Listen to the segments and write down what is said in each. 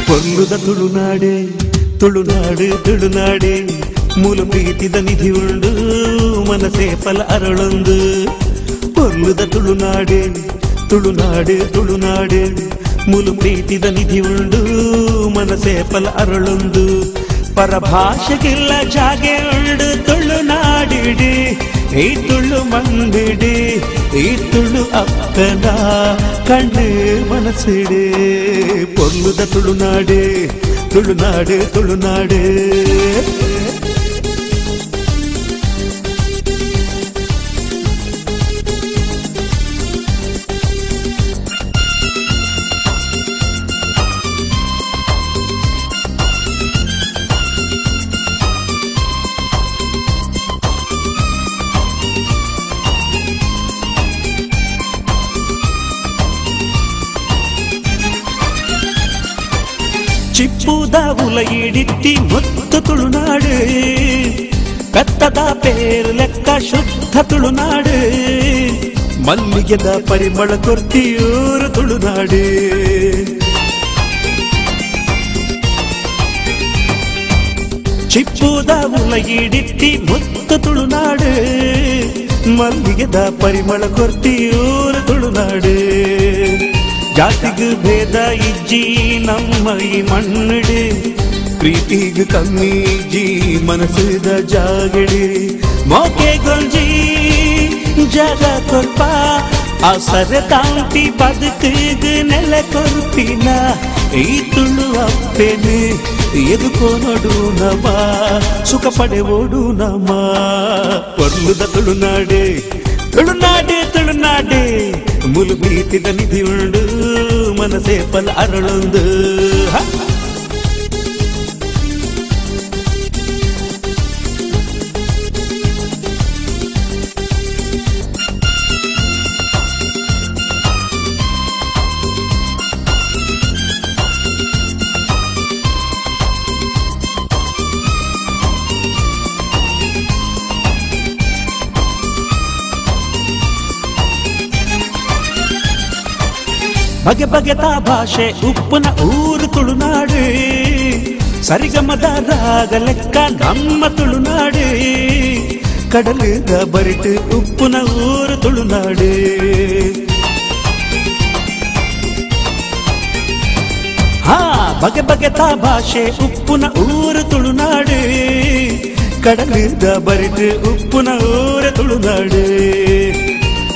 ಪೊಲ್ಲುದ ತುಳುನಾಡೆ ತುಳುನಾಡು ತುಳುನಾಡೆ ಮೂಲ ಪ್ರೀತಿದ ನಿಧಿ ಉಂಡು ಮನಸೇ ಫಲ ಅರಳೊಂದು ಪೊಲ್ಲುದ ತುಳುನಾಡೆ ತುಳುನಾಡು ತುಳುನಾಡೆ ಮೂಲ ಪ್ರೀತಿದ ನಿಧಿ ಉಂಡು ಮನಸೇ ಫಲ ಅರಳೊಂದು ಪರಭಾಷೆಗಿಲ್ಲ ಜಾಗೆ ಉಂಡು ತುಳುನಾಡಿಡಿ ಈ ತುಳು ಮಂದಿಡಿ ಈ ತುಳು ಅಕ್ಕನ ಕಣ್ಣು ಮನಸ್ಸಿಡೆ ಪೊಲ್ಲುದ ತುಳುನಾಡೆ ತುಳುನಾಡು ತುಳುನಾಡೆ ಚಿಪ್ಪುದ ಉಲಯಿಡಿತ್ತಿ ಮುತ್ತು ತುಳುನಾಡು ಕತ್ತದ ಪೇರು ಲೆಕ್ಕ ಶುದ್ಧ ತುಳುನಾಡು ಮಲ್ಲಿಗೆದ ಪರಿಮಳ ಕೊರ್ತಿಯೂರು ತುಳುನಾಡು ಚಿಪ್ಪುದ ಉಲಯಿಡಿತ್ತಿ ಮುತ್ತು ತುಳುನಾಡು ಮಲ್ಲಿಗೆದ ಪರಿಮಳ ಕೊರ್ತಿಯೂರು ತುಳುನಾಡು ಜಾತಿಗೂ ಭೇದ ಇಜ್ಜಿ ನಮ್ಮ ಈ ಮಣ್ಣಡಿ ಪ್ರೀತಿಗೂ ಕಮ್ಮಿ ಇಜ್ಜಿ ಮನಸ್ಸಿದ ಜಾಗಡಿ ಮೋಕೆ ಗೊಂಜಿ ಜಗ ಕೊಲ್ಪ ಆ ಸರೆ ತಾಂತಿ ಬದುಕಿಗೂ ನೆಲ ಕೊರ್ಪಿನ ಈ ತುಳು ಅಪ್ಪೆನು ಎದುಕೋ ನೋಡು ನಮ ಸುಖ ಪಡೆ ಓಡು ನಮ ಪೊಲ್ಲುದ ತುಳುನಾಡೆ ತುಳುನಾಡೆ ತುಳುನಾಡೆ ಮೂಲ ಪ್ರೀತಿದ ನಿಧಿ ಉಂಡು ಮನಸೇ ಫಲ ಅರಳೊಂದು ಬಗೆ ಬಗೆದ ಭಾಷೆ ಉಪ್ಪುನ ಊರು ತುಳುನಾಡು ಸರಿಗಮದ ರಾಗ ಲೆಕ್ಕ ನಮ್ಮ ತುಳುನಾಡು ಕಡಲಿದ ಬರಿಟು ಉಪ್ಪುನ ಊರು ತುಳುನಾಡು ಹಾ ಬಗೆ ಬಗೆದ ಭಾಷೆ ಉಪ್ಪುನ ಊರು ತುಳುನಾಡು ಕಡಲಿದ ಬರಿಟು ಉಪ್ಪುನ ಊರು ತುಳುನಾಡು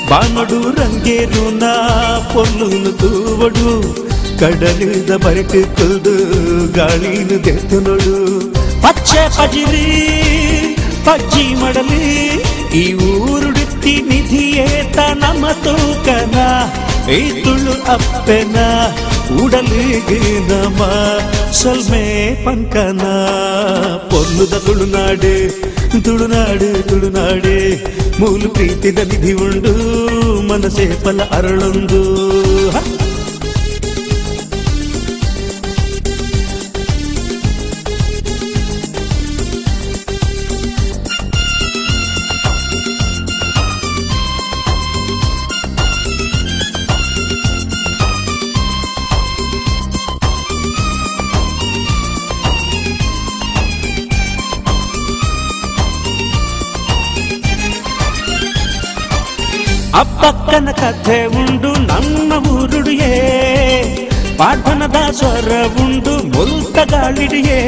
ಬಾನಡು ರಂಗೇರು ನಾ ಪೊಲ್ಲುನು ತೂವಡು ಕಡಲಿದ ಬರಟು ಕುಲ್ದು ಗಾಳಿನು ತೆತ್ತು ನೋಡು ಪಚ್ಚೆ ಪಜಿರಿ ಪಜ್ಜಿ ಮಡಲಿ ಈ ಊರುಡುತ್ತಿ ನಿಧಿಯೇತ ನಮ್ಮ ತೂಕನ ಈ ತುಳು ಅಪ್ಪೆನ ಉಡಲಿಗೆ ನಮ ಸೊಲ್ಮೆ ಪಂಕನ ಪೊಲ್ಲುದ ತುಳುನಾಡೆ ತುಳುನಾಡು ತುಳುನಾಡೆ ಮೂಲ ಪ್ರೀತಿದ ನಿಧಿ ಉಂಡು ಮನಸೇ ಫಲ ಅರಳೊಂದು ಅಪ್ಪಕ್ಕನ ಕಥೆ ಉಂಡು ನಮ್ಮ ಊರುಡಿಯೇ ಪಾಠನದ ಸ್ವರ ಉಂಡು ಮುಲ್ತ ಗಾಳಿಡಿಯೇ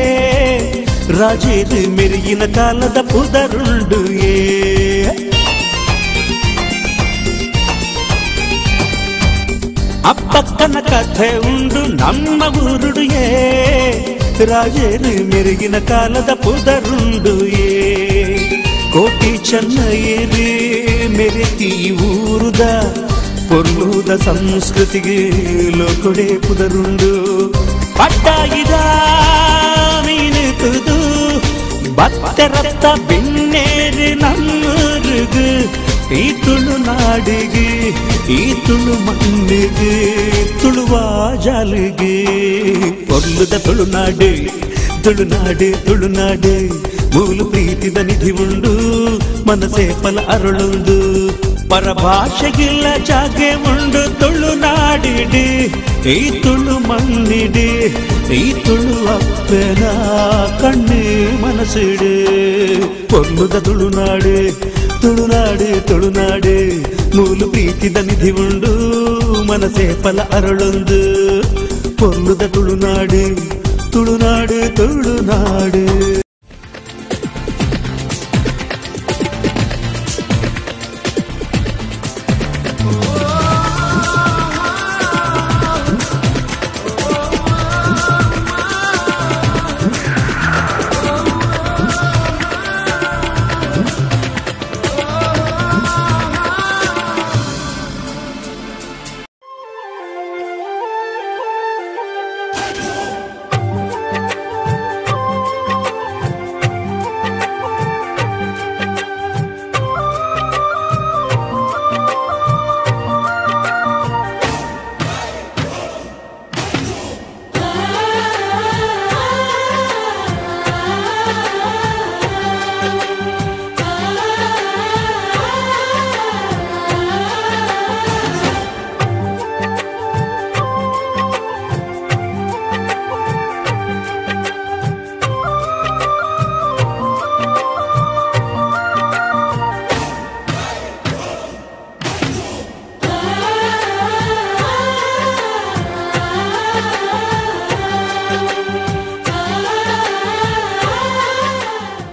ರಾಜೇದು ಮೆರಿಗಿನ ಕಾಲದ ಪುದರುಂಡುಯೇ ಅಪ್ಪಕ್ಕನ ಕಥೆ ಉಂಡು ನಮ್ಮ ಊರುಡಿಯೇ ರಾಜೇದು ಮೆರಿಗಿನ ಕಾಲದ ಪುದರುಂಡುಯೇ ಕೋಟಿ ಚೆನ್ನೈರಿ ಮೆರೆತಿ ಊರುದ ಪೊರ್ಲುದ ಸಂಸ್ಕೃತಿಗೆ ಲೋಕೊಡೆ ಪುದರುಂಡು ಪಟ್ಟಾಗಿದ ಮೀನುಕುದು ಬತ್ತರತ್ತ ಬೆನ್ನೇರು ನಮ್ಮೂರುಗು ಈ ತುಳುನಾಡಿಗೆ ಈ ತುಳು ಮಣ್ಣಿಗೆ ತುಳುವ ಜಾಲಿಗೆ ಪೊರ್ಲುದ ತುಳುನಾಡು ತುಳುನಾಡು ತುಳುನಾಡು ಮೂಲು ಪ್ರೀತಿದ ನಿಧಿ ಉಂಡು ಮನಸೇ ಫಲ ಅರಳುಂಡು ಪರಭಾಷೆಗಿಲ್ಲ ಜಾಗೆ ಉಂಡು ತುಳುನಾಡಿಡಿ ಈ ತುಳು ಮಣ್ಣಿಡಿ ಈ ತುಳು ಅಪ್ಪನ ಕಣ್ಣು ಮನಸ್ಸಿಡು ಪೊರ್ಲುದ ತುಳುನಾಡು ತುಳುನಾಡು ತುಳುನಾಡು ಮೂಲು ಪ್ರೀತಿದ ನಿಧಿ ಉಂಡು ಮನಸೇ ಫಲ ಅರಳುಂದು ಪೊರ್ಲುದ ತುಳುನಾಡು ತುಳುನಾಡು ತುಳುನಾಡು